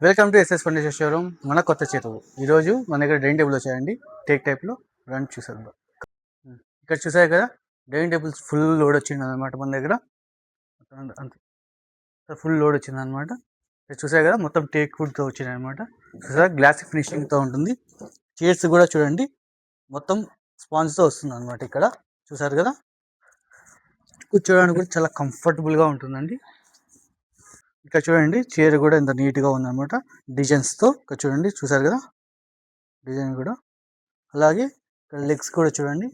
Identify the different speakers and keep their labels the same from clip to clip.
Speaker 1: Welcome to SS furniture showroom. మన కొత్త చేతువు ఈరోజు మన దగ్గర డైనింగ్ టేబుల్ వచ్చాయండి. టేక్ టైప్లో రండి చూసేద్దాం. ఇక్కడ చూసారు కదా, డైనింగ్ టేబుల్స్ ఫుల్ లోడ్ వచ్చింది అనమాట మన దగ్గర. ఫుల్ లోడ్ వచ్చింది అనమాట. చూసారు కదా, మొత్తం టేక్ వుడ్తో వచ్చింది అనమాట. చూసారా, గ్లాస్ ఫినిషింగ్తో ఉంటుంది. చైర్స్ కూడా చూడండి, మొత్తం స్పాంజ్తో వస్తుంది అనమాట. ఇక్కడ చూసారు కదా, కూర్చోడానికి కూడా చాలా కంఫర్టబుల్గా ఉంటుందండి. ఇక్కడ చూడండి, చైర్ కూడా ఎంత నీట్గా ఉందన్నమాట డిజైన్స్తో. ఇక్కడ చూడండి, చూసారు కదా డిజైన్ కూడా. అలాగే ఇక్కడ లెగ్స్ కూడా చూడండి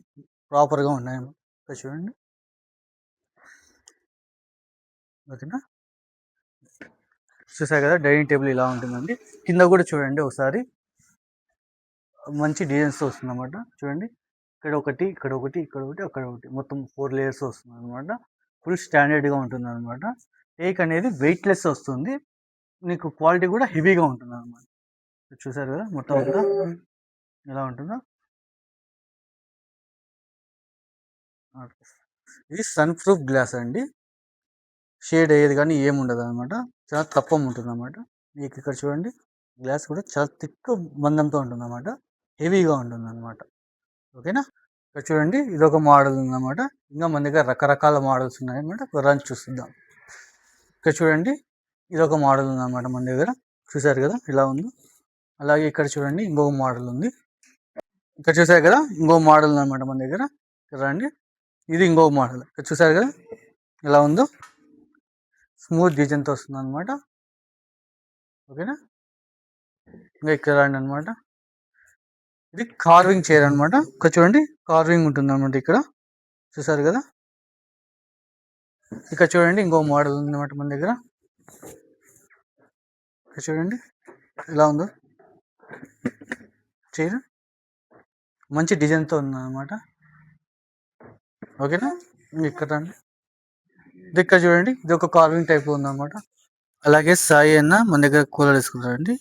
Speaker 1: ప్రాపర్గా ఉన్నాయి. ఇక్కడ చూడండి, ఓకేనా. చూసారు కదా, డైనింగ్ టేబుల్ ఇలా ఉంటుందండి. కింద కూడా చూడండి ఒకసారి, మంచి డిజైన్స్తో వస్తుంది అనమాట. చూడండి, ఇక్కడ ఒకటి, ఇక్కడ ఒకటి, ఇక్కడ ఒకటి, అక్కడ ఒకటి, మొత్తం 4 లేయర్స్ వస్తుంది అనమాట. ఫుల్ స్టాండర్డ్గా ఉంటుంది అనమాట. టేక్ అనేది వెయిట్లెస్ వస్తుంది, నీకు క్వాలిటీ కూడా హెవీగా ఉంటుంది అనమాట. చూసారు కదా మొత్తం అంతా ఎలా ఉంటుందో. ఇది సన్ ప్రూఫ్ గ్లాస్ అండి, షేడ్ అయ్యేది కానీ ఏముండదు అనమాట. చాలా తప్పం ఉంటుంది అనమాట. మీకు ఇక్కడ చూడండి, గ్లాస్ కూడా చాలా థిక్ మందంతో ఉంటుంది అనమాట, హెవీగా ఉంటుంది అనమాట. ఓకేనా. ఇక్కడ చూడండి, ఇదొక మోడల్ ఉందన్నమాట. ఇంకా మన దగ్గర రకరకాల మోడల్స్ ఉన్నాయి అనమాట. రన్ చూస్తుందాం. ఇక్కడ చూడండి, ఇదొక మోడల్ ఉందన్నమాట మన దగ్గర. చూసారు కదా ఇలా ఉంది. అలాగే ఇక్కడ చూడండి, ఇంకొక మోడల్ ఉంది. ఇక్కడ చూసారు కదా, ఇంకో మోడల్ ఉందన్నమాట మన దగ్గర. రండి, ఇది ఇంకో మోడల్. ఇక్కడ చూసారు కదా ఎలా ఉందో, స్మూత్ డిజైన్తో వస్తుంది అనమాట. ఓకేనా. ఇంకా ఇక్కడ రండి అనమాట. ఇది కార్వింగ్ చైర్ అనమాట. ఇక్కడ చూడండి, కార్వింగ్ ఉంటుంది అనమాట ఇక్కడ. చూసారు కదా. ఇక్కడ చూడండి, ఇంకో మోడల్ ఉందన్నమాట మన దగ్గర. ఇక్కడ చూడండి ఎలా ఉందో చైర్, మంచి డిజైన్తో ఉందన్నమాట. ఓకేనా. ఇక్కడ రండి, ఇది ఇక్కడ చూడండి, ఇది ఒక కార్వింగ్ టైప్ ఉందన్నమాట. అలాగే సాయి అన్న మన దగ్గర కూలర్ వేసుకుంటారండి.